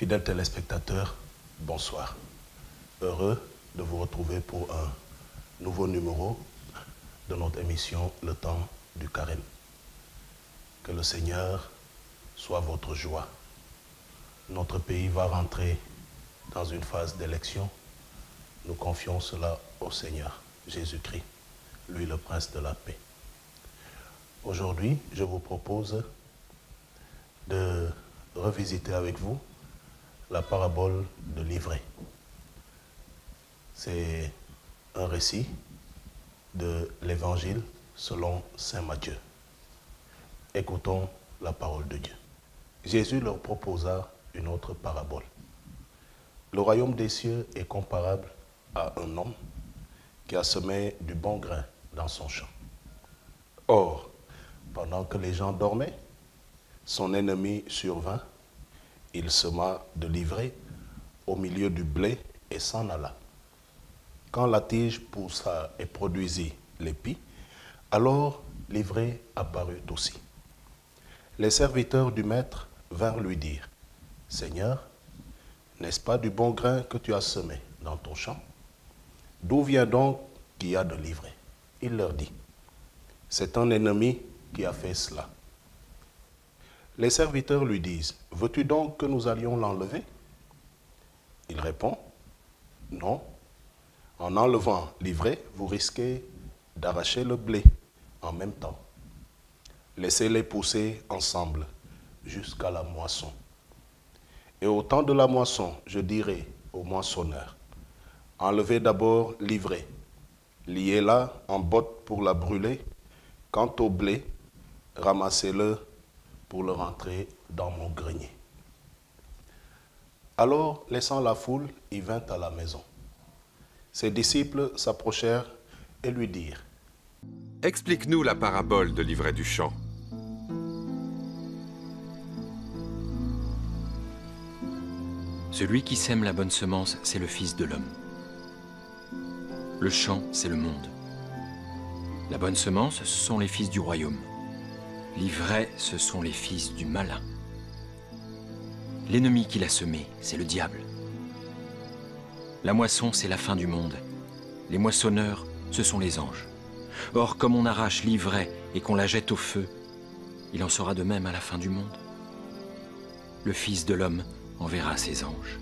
Fidèles téléspectateurs, bonsoir. Heureux de vous retrouver pour un nouveau numéro de notre émission Le Temps du Carême. Que le Seigneur soit votre joie. Notre pays va rentrer dans une phase d'élection. Nous confions cela au Seigneur Jésus-Christ, lui le Prince de la paix. Aujourd'hui, je vous propose de revisiter avec vous la parabole de l'ivraie. C'est un récit de l'Évangile selon saint Matthieu. Écoutons la parole de Dieu. Jésus leur proposa une autre parabole. Le royaume des cieux est comparable à un homme qui a semé du bon grain dans son champ. Or, pendant que les gens dormaient, son ennemi survint. Il sema de l'ivraie au milieu du blé et s'en alla. Quand la tige poussa et produisit l'épi, alors l'ivraie apparut aussi. Les serviteurs du maître vinrent lui dire, « Seigneur, n'est-ce pas du bon grain que tu as semé dans ton champ? D'où vient donc qu'il y a de l'ivraie? » Il leur dit, « C'est un ennemi qui a fait cela. » Les serviteurs lui disent, « Veux-tu donc que nous allions l'enlever? » Il répond, « Non. En enlevant l'ivraie, vous risquez d'arracher le blé en même temps. Laissez-les pousser ensemble jusqu'à la moisson. Et au temps de la moisson, je dirai aux moissonneurs, enlevez d'abord l'ivraie, liez-la en botte pour la brûler. Quant au blé, ramassez-le pour le rentrer dans mon grenier. » Alors, laissant la foule, il vint à la maison. Ses disciples s'approchèrent et lui dirent, « Explique-nous la parabole de l'ivraie du champ. » Celui qui sème la bonne semence, c'est le Fils de l'homme. Le champ, c'est le monde. La bonne semence, ce sont les fils du royaume. L'ivraie, ce sont les fils du malin. L'ennemi qui l'a semé, c'est le diable. La moisson, c'est la fin du monde. Les moissonneurs, ce sont les anges. Or, comme on arrache l'ivraie et qu'on la jette au feu, il en sera de même à la fin du monde. Le Fils de l'homme enverra ses anges,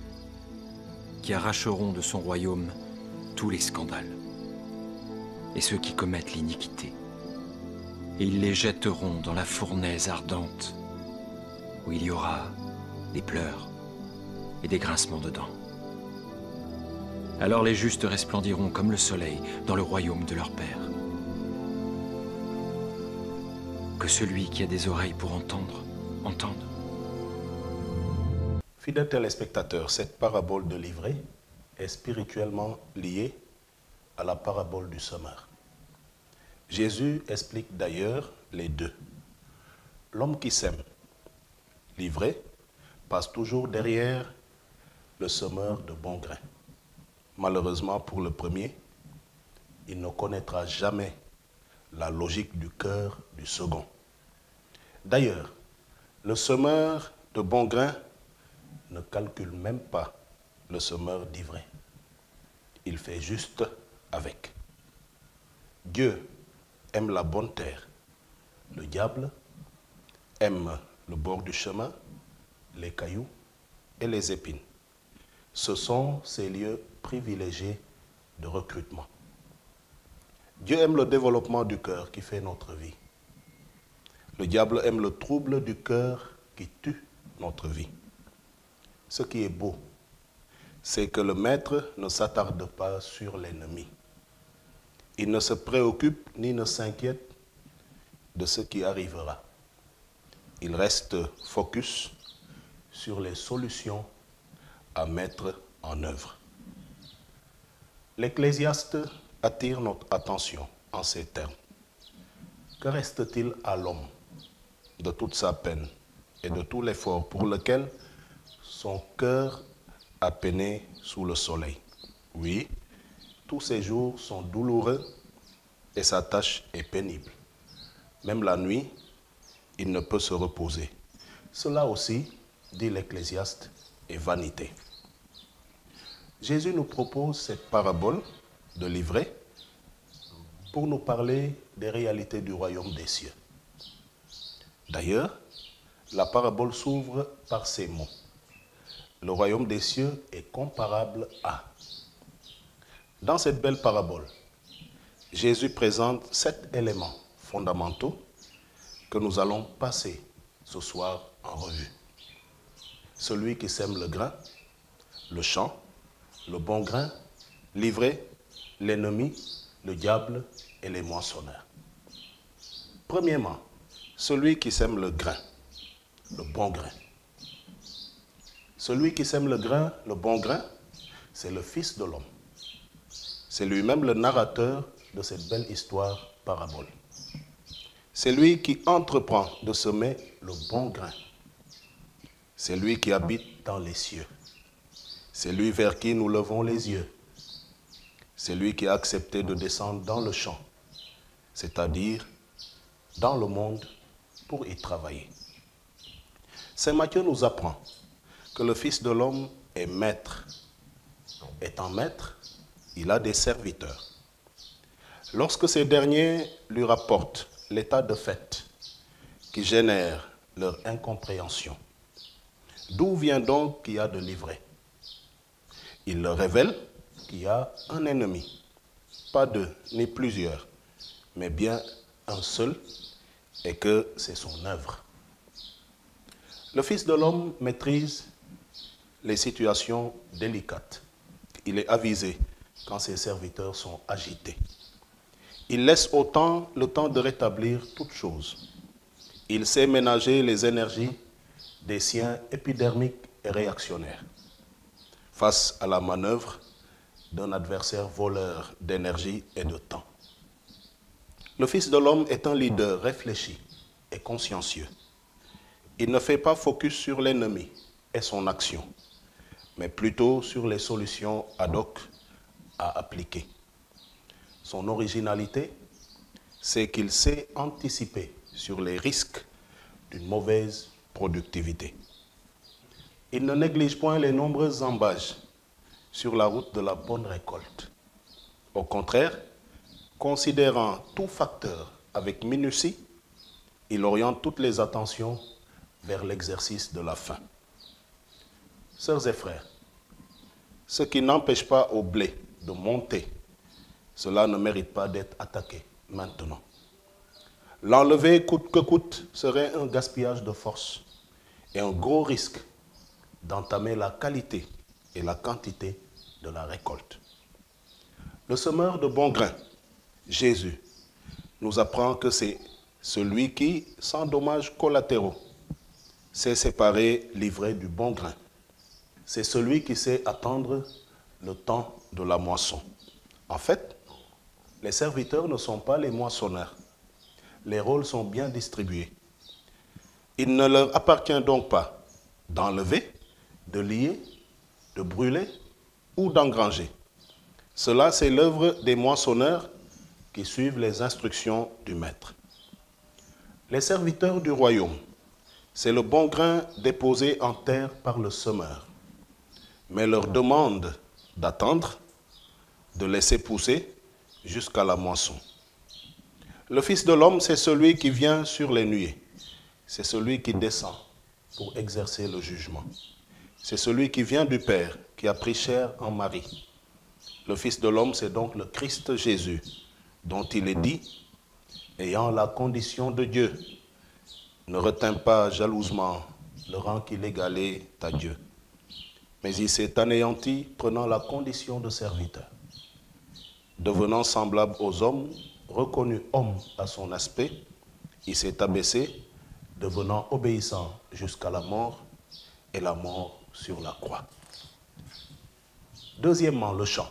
qui arracheront de son royaume tous les scandales et ceux qui commettent l'iniquité. Et ils les jetteront dans la fournaise ardente, où il y aura des pleurs et des grincements de dents. Alors les justes resplendiront comme le soleil dans le royaume de leur Père. Que celui qui a des oreilles pour entendre, entende. Fidèles téléspectateurs, cette parabole de l'ivraie est spirituellement liée à la parabole du semeur. Jésus explique d'ailleurs les deux. L'homme qui sème l'ivraie passe toujours derrière le semeur de bon grain. Malheureusement pour le premier, il ne connaîtra jamais la logique du cœur du second. D'ailleurs, le semeur de bon grain ne calcule même pas le semeur d'ivraie. Il fait juste avec. Dieu aime la bonne terre. Le diable aime le bord du chemin, les cailloux et les épines. Ce sont ces lieux privilégiés de recrutement. Dieu aime le développement du cœur qui fait notre vie. Le diable aime le trouble du cœur qui tue notre vie. Ce qui est beau, c'est que le maître ne s'attarde pas sur l'ennemi. Il ne se préoccupe ni ne s'inquiète de ce qui arrivera. Il reste focus sur les solutions à mettre en œuvre. L'Ecclésiaste attire notre attention en ces termes. Que reste-t-il à l'homme de toute sa peine et de tout l'effort pour lequel son cœur a peiné sous le soleil? Oui, tous ses jours sont douloureux et sa tâche est pénible. Même la nuit, il ne peut se reposer. Cela aussi, dit l'Ecclésiaste, et vanité. Jésus nous propose cette parabole de l'ivraie pour nous parler des réalités du royaume des cieux. D'ailleurs, la parabole s'ouvre par ces mots. Le royaume des cieux est comparable à. Dans cette belle parabole, Jésus présente 7 éléments fondamentaux que nous allons passer ce soir en revue. Celui qui sème le grain, le champ, le bon grain, l'ivraie, l'ennemi, le diable et les moissonneurs. Premièrement, celui qui sème le grain, le bon grain. Celui qui sème le grain, le bon grain, c'est le Fils de l'homme. C'est lui-même le narrateur de cette belle histoire parabole. C'est lui qui entreprend de semer le bon grain. C'est lui qui habite dans les cieux. C'est lui vers qui nous levons les yeux. C'est lui qui a accepté de descendre dans le champ, c'est-à-dire dans le monde pour y travailler. Saint Matthieu nous apprend que le Fils de l'homme est maître. Étant maître, il a des serviteurs. Lorsque ces derniers lui rapportent l'état de fait qui génère leur incompréhension, d'où vient donc qu'il y a de l'ivraie? Il leur révèle qu'il y a un ennemi, pas 2 ni plusieurs, mais bien un seul, et que c'est son œuvre. Le Fils de l'homme maîtrise les situations délicates. Il est avisé quand ses serviteurs sont agités. Il laisse autant le temps de rétablir toutes choses. Il sait ménager les énergies des siens épidermiques et réactionnaires face à la manœuvre d'un adversaire voleur d'énergie et de temps. Le Fils de l'homme est un leader réfléchi et consciencieux. Il ne fait pas focus sur l'ennemi et son action, mais plutôt sur les solutions ad hoc à appliquer. Son originalité, c'est qu'il sait anticiper sur les risques d'une mauvaise productivité. Il ne néglige point les nombreuses embâches sur la route de la bonne récolte. Au contraire, considérant tout facteur avec minutie, il oriente toutes les attentions vers l'exercice de la faim. Sœurs et frères, ce qui n'empêche pas au blé de monter, cela ne mérite pas d'être attaqué maintenant. L'enlever coûte que coûte serait un gaspillage de force et un gros risque d'entamer la qualité et la quantité de la récolte. Le semeur de bon grain, Jésus, nous apprend que c'est celui qui, sans dommages collatéraux, sait séparer l'ivraie du bon grain. C'est celui qui sait attendre le temps de la moisson. En fait, les serviteurs ne sont pas les moissonneurs. Les rôles sont bien distribués. Il ne leur appartient donc pas d'enlever, de lier, de brûler ou d'engranger. Cela, c'est l'œuvre des moissonneurs qui suivent les instructions du maître. Les serviteurs du royaume, c'est le bon grain déposé en terre par le semeur, mais leur demande d'attendre, de laisser pousser jusqu'à la moisson. Le Fils de l'homme, c'est celui qui vient sur les nuées. C'est celui qui descend pour exercer le jugement. C'est celui qui vient du Père, qui a pris chair en Marie. Le Fils de l'homme, c'est donc le Christ Jésus, dont il est dit, ayant la condition de Dieu, ne retint pas jalousement le rang qu'il égalait à Dieu, mais il s'est anéanti, prenant la condition de serviteur. Devenant semblable aux hommes, reconnu homme à son aspect, il s'est abaissé, devenant obéissant jusqu'à la mort, et la mort sur la croix. Deuxièmement, le champ.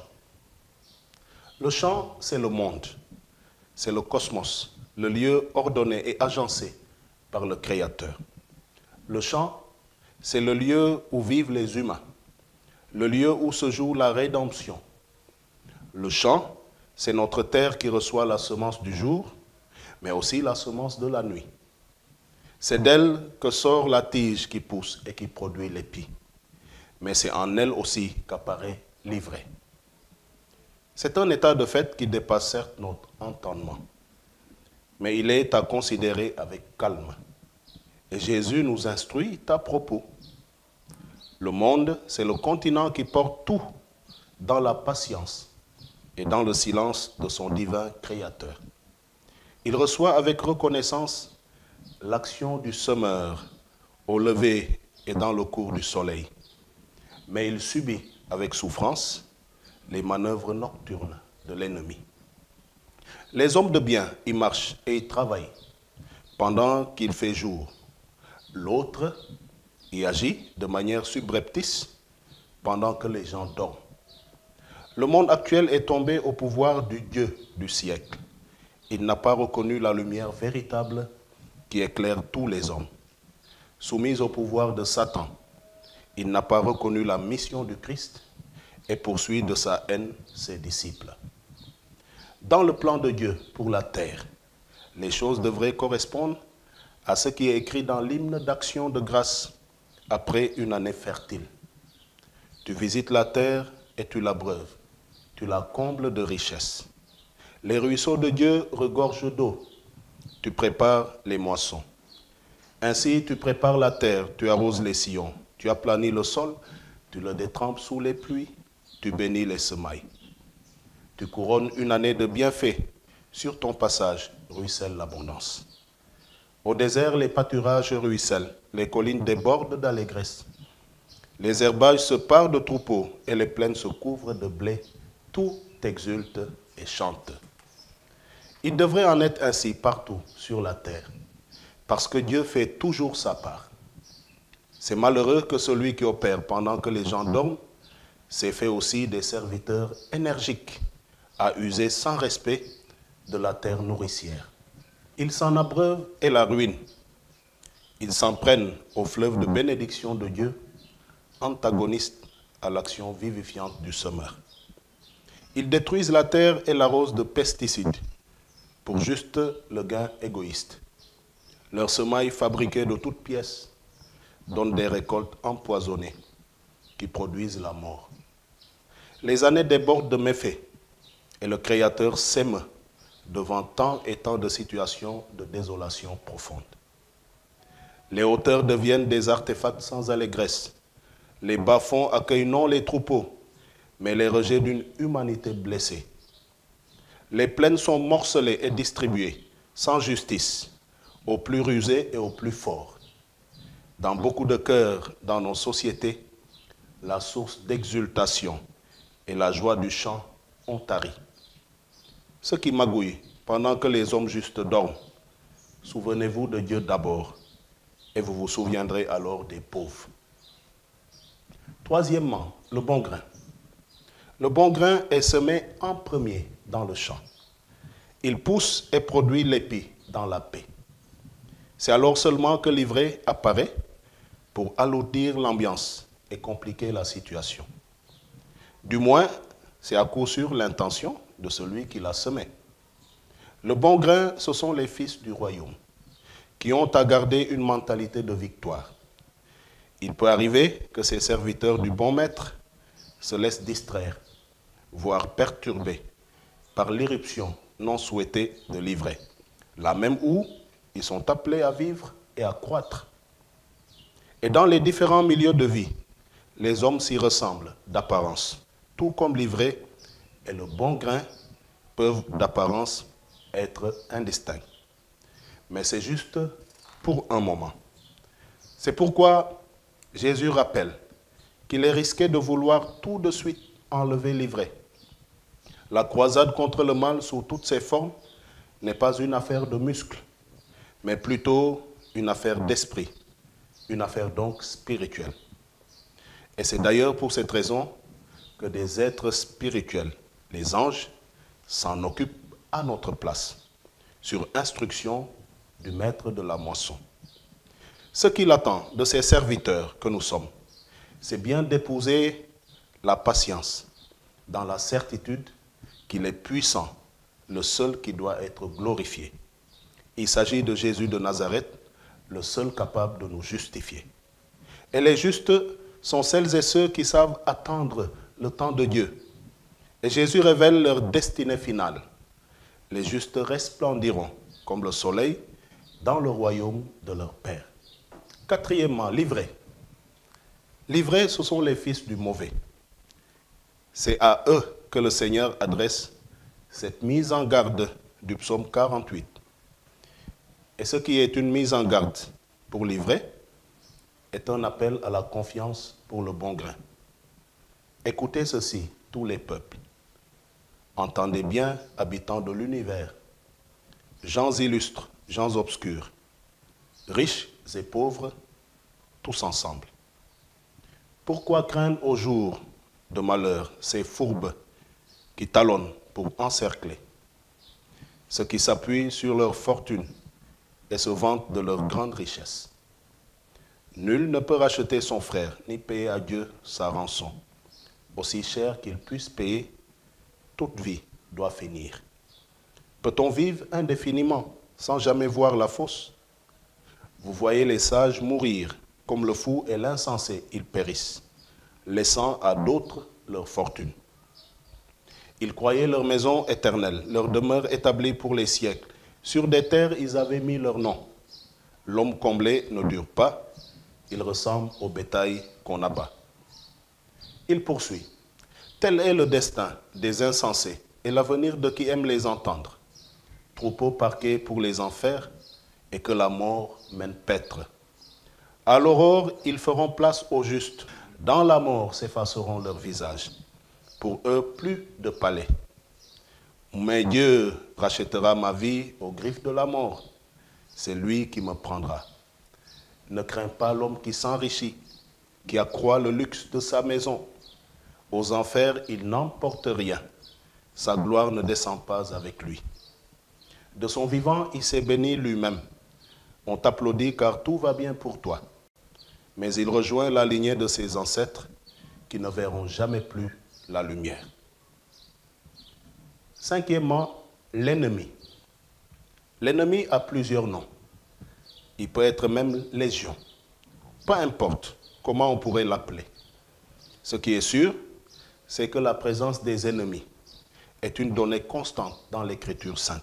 Le champ, c'est le monde, c'est le cosmos, le lieu ordonné et agencé par le Créateur. Le champ, c'est le lieu où vivent les humains, le lieu où se joue la rédemption. Le champ, c'est notre terre qui reçoit la semence du jour, mais aussi la semence de la nuit. C'est d'elle que sort la tige qui pousse et qui produit l'épi. mais c'est en elle aussi qu'apparaît l'ivraie. C'est un état de fait qui dépasse certes notre entendement, mais il est à considérer avec calme. Et Jésus nous instruit à propos. Le monde, c'est le continent qui porte tout dans la patience et dans le silence de son divin Créateur. Il reçoit avec reconnaissance l'action du semeur au lever et dans le cours du soleil. Mais il subit avec souffrance les manœuvres nocturnes de l'ennemi. Les hommes de bien y marchent et y travaillent pendant qu'il fait jour. L'autre y agit de manière subreptice pendant que les gens dorment. Le monde actuel est tombé au pouvoir du Dieu du siècle. Il n'a pas reconnu la lumière véritable qui éclaire tous les hommes. Soumis au pouvoir de Satan, il n'a pas reconnu la mission du Christ et poursuit de sa haine ses disciples. Dans le plan de Dieu pour la terre, les choses devraient correspondre à ce qui est écrit dans l'hymne d'action de grâce après une année fertile. Tu visites la terre et tu l'abreuves, tu la combles de richesses. Les ruisseaux de Dieu regorgent d'eau, tu prépares les moissons. Ainsi tu prépares la terre, tu arroses les sillons, tu aplanis le sol, tu le détrempes sous les pluies, tu bénis les semailles. Tu couronnes une année de bienfaits, sur ton passage ruisselle l'abondance. Au désert, les pâturages ruissellent, les collines débordent d'allégresse. Les herbages se parent de troupeaux et les plaines se couvrent de blé. Tout exulte et chante. Il devrait en être ainsi partout sur la terre, parce que Dieu fait toujours sa part. C'est malheureux que celui qui opère pendant que les gens dorment s'est fait aussi des serviteurs énergiques à user sans respect de la terre nourricière. Ils s'en abreuvent et la ruinent. Ils s'en prennent au fleuve de bénédiction de Dieu, antagonistes à l'action vivifiante du semeur. Ils détruisent la terre et l'arrosent de pesticides pour juste le gain égoïste. Leurs semailles fabriquées de toutes pièces donnent des récoltes empoisonnées qui produisent la mort. Les années débordent de méfaits et le Créateur s'émeut devant tant et tant de situations de désolation profonde. Les hauteurs deviennent des artefacts sans allégresse. Les bas-fonds accueillent non les troupeaux, mais les rejets d'une humanité blessée. Les plaines sont morcelées et distribuées, sans justice, aux plus rusés et aux plus forts. Dans beaucoup de cœurs, dans nos sociétés, la source d'exultation et la joie du chant ont tari. Ceux qui magouillent pendant que les hommes justes dorment, souvenez-vous de Dieu d'abord, et vous vous souviendrez alors des pauvres. Troisièmement, le bon grain. Le bon grain est semé en premier dans le champ. Il pousse et produit l'épi dans la paix. C'est alors seulement que l'ivraie apparaît pour alourdir l'ambiance et compliquer la situation. Du moins, c'est à coup sûr l'intention de celui qui l'a semé. Le bon grain, ce sont les fils du royaume qui ont à garder une mentalité de victoire. Il peut arriver que ces serviteurs du bon maître se laissent distraire, voire perturber par l'irruption non souhaitée de l'ivraie, là même où ils sont appelés à vivre et à croître. Et dans les différents milieux de vie, les hommes s'y ressemblent d'apparence, tout comme l'ivraie et le bon grain peuvent d'apparence être indistincts. Mais c'est juste pour un moment. C'est pourquoi Jésus rappelle qu'il est risqué de vouloir tout de suite enlever l'ivraie. La croisade contre le mal sous toutes ses formes n'est pas une affaire de muscles, mais plutôt une affaire d'esprit, une affaire donc spirituelle. Et c'est d'ailleurs pour cette raison que des êtres spirituels, les anges, s'en occupent à notre place, sur instruction du maître de la moisson. Ce qu'il attend de ses serviteurs que nous sommes, c'est bien d'épouser la patience, dans la certitude qu'il est puissant, le seul qui doit être glorifié. Il s'agit de Jésus de Nazareth, le seul capable de nous justifier. Et les justes sont celles et ceux qui savent attendre le temps de Dieu. Et Jésus révèle leur destinée finale. Les justes resplendiront comme le soleil dans le royaume de leur Père. Quatrièmement, livrés. Livrés, ce sont les fils du mauvais. C'est à eux que le Seigneur adresse cette mise en garde du psaume 48. Et ce qui est une mise en garde pour livrer est un appel à la confiance pour le bon grain. Écoutez ceci, tous les peuples. Entendez bien, habitants de l'univers, gens illustres, gens obscurs, riches et pauvres, tous ensemble. Pourquoi craindre au jour de malheur ces fourbes qui talonnent pour encercler, ceux qui s'appuient sur leur fortune et se vantent de leur grande richesse? Nul ne peut racheter son frère, ni payer à Dieu sa rançon. Aussi cher qu'il puisse payer, toute vie doit finir. Peut-on vivre indéfiniment sans jamais voir la fosse? Vous voyez les sages mourir, comme le fou et l'insensé, ils périssent, laissant à d'autres leur fortune. Ils croyaient leur maison éternelle, leur demeure établie pour les siècles. Sur des terres, ils avaient mis leur nom. L'homme comblé ne dure pas, il ressemble au bétail qu'on abat. Il poursuit. Tel est le destin des insensés et l'avenir de qui aime les entendre. Troupeau parqué pour les enfers et que la mort mène paître. À l'aurore, ils feront place aux justes. Dans la mort s'effaceront leurs visages. Pour eux, plus de palais. Mais Dieu rachètera ma vie aux griffes de la mort. C'est lui qui me prendra. Ne crains pas l'homme qui s'enrichit, qui accroît le luxe de sa maison. Aux enfers, il n'emporte rien. Sa gloire ne descend pas avec lui. De son vivant, il s'est béni lui-même. On t'applaudit car tout va bien pour toi. Mais il rejoint la lignée de ses ancêtres qui ne verront jamais plus la lumière. Cinquièmement, l'ennemi. L'ennemi a plusieurs noms. Il peut être même légion. Peu importe comment on pourrait l'appeler. Ce qui est sûr, c'est que la présence des ennemis est une donnée constante dans l'Écriture sainte.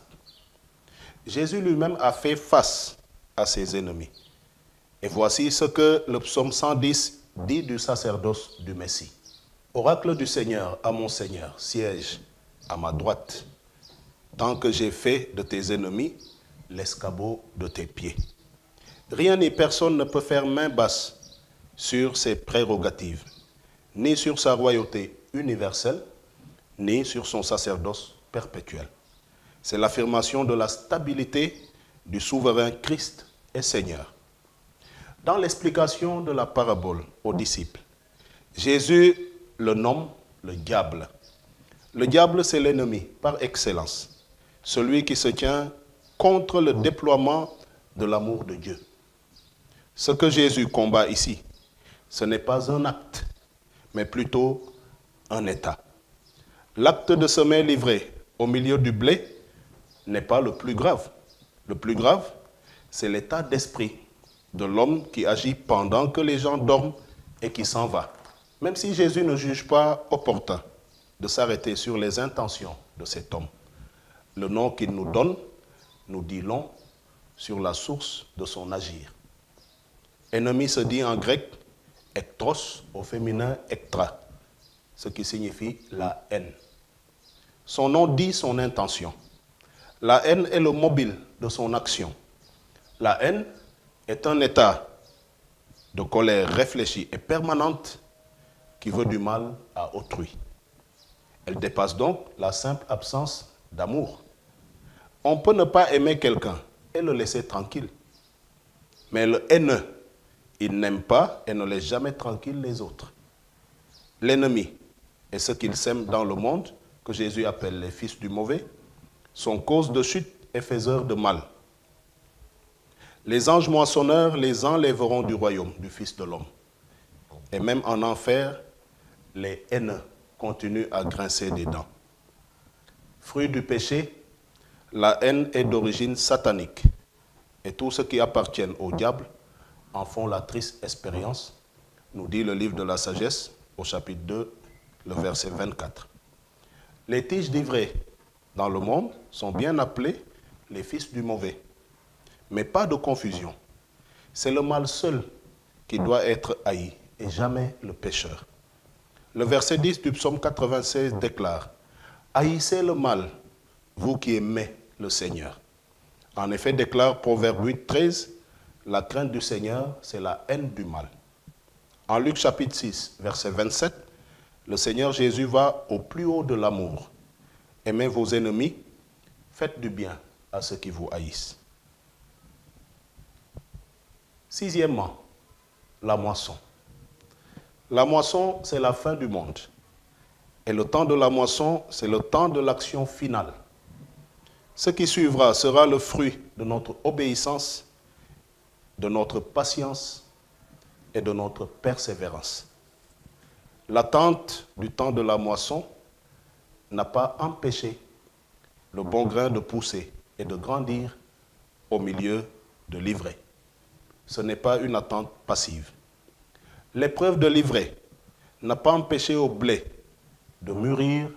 Jésus lui-même a fait face à ses ennemis. Et voici ce que le psaume 110 dit du sacerdoce du Messie. Oracle du Seigneur à mon Seigneur, siège à ma droite, tant que j'ai fait de tes ennemis l'escabeau de tes pieds. Rien ni personne ne peut faire main basse sur ses prérogatives, ni sur sa royauté universelle, ni sur son sacerdoce perpétuel. C'est l'affirmation de la stabilité du souverain Christ et Seigneur. Dans l'explication de la parabole aux disciples, Jésus le nomme le diable. Le diable, c'est l'ennemi par excellence, celui qui se tient contre le déploiement de l'amour de Dieu. Ce que Jésus combat ici, ce n'est pas un acte, mais plutôt un état. L'acte de semer livré au milieu du blé n'est pas le plus grave. Le plus grave, c'est l'état d'esprit de l'homme qui agit pendant que les gens dorment et qui s'en va. Même si Jésus ne juge pas opportun de s'arrêter sur les intentions de cet homme, le nom qu'il nous donne nous dit long sur la source de son agir. Ennemi se dit en grec ektros, au féminin ektra, ce qui signifie la haine. Son nom dit son intention. La haine est le mobile de son action. La haine est un état de colère réfléchie et permanente qui veut du mal à autrui. Elle dépasse donc la simple absence d'amour. On peut ne pas aimer quelqu'un et le laisser tranquille. Mais le haineux, il n'aime pas et ne laisse jamais tranquille les autres. L'ennemi et ce qu'il sème dans le monde, que Jésus appelle les fils du mauvais, sont cause de chute et faiseurs de mal. Les anges moissonneurs les enlèveront du royaume du Fils de l'homme. Et même en enfer, les haineux continuent à grincer des dents. Fruit du péché, la haine est d'origine satanique. Et tous ceux qui appartiennent au diable en font la triste expérience nous dit le livre de la sagesse au chapitre 2, le verset 24. Les tiges d'ivraie dans le monde sont bien appelées les fils du mauvais. Mais pas de confusion. C'est le mal seul qui doit être haï et jamais le pécheur. Le verset 10 du psaume 96 déclare « Haïssez le mal, vous qui aimez le Seigneur. » En effet, déclare Proverbe 8, 13, « La crainte du Seigneur, c'est la haine du mal. » En Luc chapitre 6, verset 27, le Seigneur Jésus va au plus haut de l'amour. « Aimez vos ennemis, faites du bien à ceux qui vous haïssent. » Sixièmement, la moisson. La moisson, c'est la fin du monde. Et le temps de la moisson, c'est le temps de l'action finale. Ce qui suivra sera le fruit de notre obéissance, de notre patience et de notre persévérance. L'attente du temps de la moisson n'a pas empêché le bon grain de pousser et de grandir au milieu de l'ivraie. Ce n'est pas une attente passive. L'épreuve de l'ivraie n'a pas empêché au blé de mûrir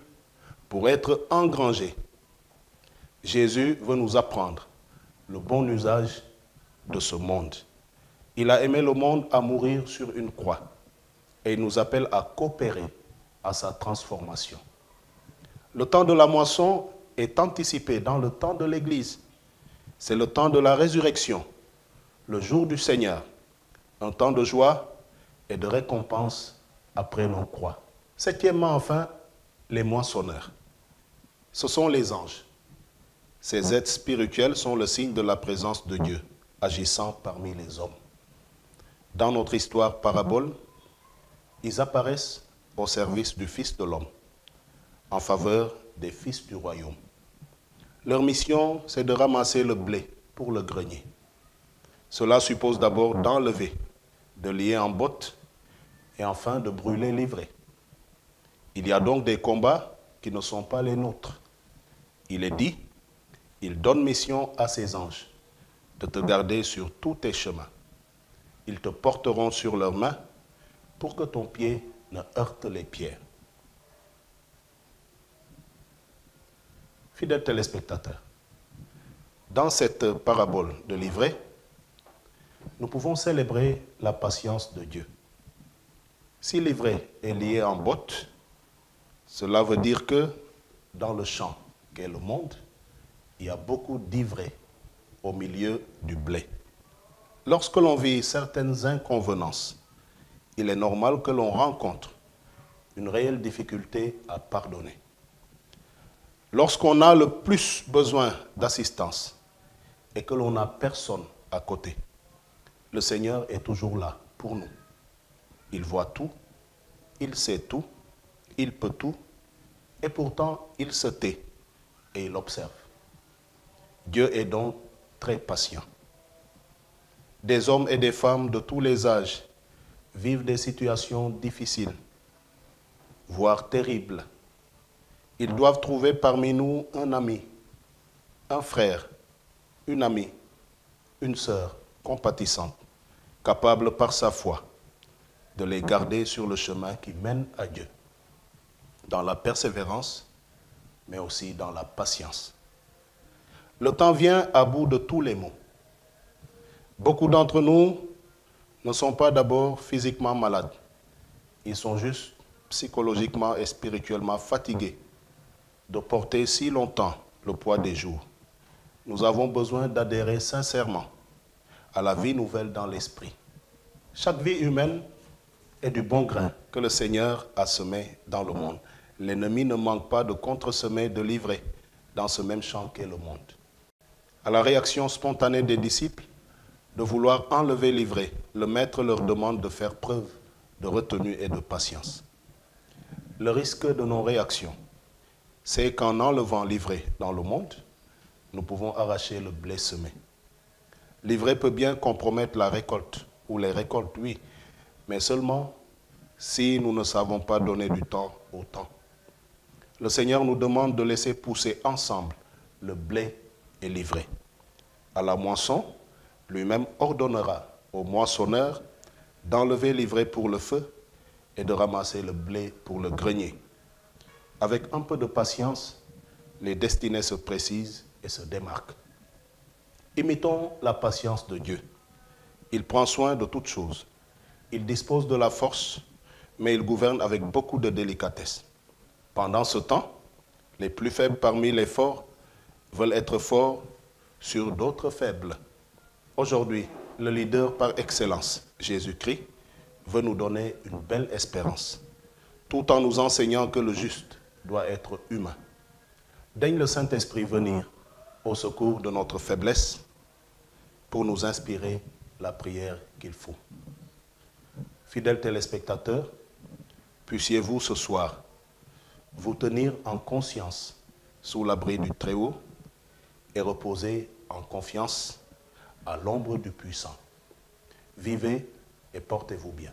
pour être engrangé. Jésus veut nous apprendre le bon usage de ce monde. Il a aimé le monde à mourir sur une croix et il nous appelle à coopérer à sa transformation. Le temps de la moisson est anticipé dans le temps de l'Église. C'est le temps de la résurrection, le jour du Seigneur, un temps de joie et de récompense après l'on croit. Septièmement, enfin, les moissonneurs. Ce sont les anges. Ces êtres spirituels sont le signe de la présence de Dieu, agissant parmi les hommes. Dans notre histoire parabole, ils apparaissent au service du Fils de l'homme, en faveur des fils du royaume. Leur mission, c'est de ramasser le blé pour le grenier. Cela suppose d'abord d'enlever, de lier en bottes et enfin de brûler l'ivraie. Il y a donc des combats qui ne sont pas les nôtres. Il est dit, il donne mission à ses anges de te garder sur tous tes chemins. Ils te porteront sur leurs mains pour que ton pied ne heurte les pierres. Fidèles téléspectateurs, dans cette parabole de l'ivraie, nous pouvons célébrer la patience de Dieu. Si l'ivraie est liée en bottes, cela veut dire que dans le champ qu'est le monde, il y a beaucoup d'ivraie au milieu du blé. Lorsque l'on vit certaines inconvenances, il est normal que l'on rencontre une réelle difficulté à pardonner. Lorsqu'on a le plus besoin d'assistance et que l'on n'a personne à côté, le Seigneur est toujours là pour nous. Il voit tout, il sait tout, il peut tout, et pourtant il se tait et il observe. Dieu est donc très patient. Des hommes et des femmes de tous les âges vivent des situations difficiles, voire terribles. Ils doivent trouver parmi nous un ami, un frère, une amie, une sœur compatissante, capable par sa foi de les garder sur le chemin qui mène à Dieu, dans la persévérance, mais aussi dans la patience. Le temps vient à bout de tous les maux. Beaucoup d'entre nous ne sont pas d'abord physiquement malades. Ils sont juste psychologiquement et spirituellement fatigués de porter si longtemps le poids des jours. Nous avons besoin d'adhérer sincèrement à la vie nouvelle dans l'esprit. Chaque vie humaine est du bon grain que le Seigneur a semé dans le monde. L'ennemi ne manque pas de contresemer de l'ivraie dans ce même champ qu'est le monde. À la réaction spontanée des disciples de vouloir enlever l'ivraie, le Maître leur demande de faire preuve de retenue et de patience. Le risque de nos réactions, c'est qu'en enlevant l'ivraie dans le monde, nous pouvons arracher le blé semé. L'ivraie peut bien compromettre la récolte, ou les récoltes, oui, mais seulement si nous ne savons pas donner du temps au temps. Le Seigneur nous demande de laisser pousser ensemble le blé et l'ivraie. À la moisson, lui-même ordonnera aux moissonneurs d'enlever l'ivraie pour le feu et de ramasser le blé pour le grenier. Avec un peu de patience, les destinées se précisent et se démarquent. Imitons la patience de Dieu. Il prend soin de toutes choses. Il dispose de la force, mais il gouverne avec beaucoup de délicatesse. Pendant ce temps, les plus faibles parmi les forts veulent être forts sur d'autres faibles. Aujourd'hui, le leader par excellence, Jésus-Christ, veut nous donner une belle espérance, tout en nous enseignant que le juste doit être humain. Daigne le Saint-Esprit venir au secours de notre faiblesse pour nous inspirer la prière qu'il faut. Fidèles téléspectateurs, puissiez-vous ce soir vous tenir en conscience sous l'abri du Très-Haut et reposer en confiance à l'ombre du Puissant. Vivez et portez-vous bien.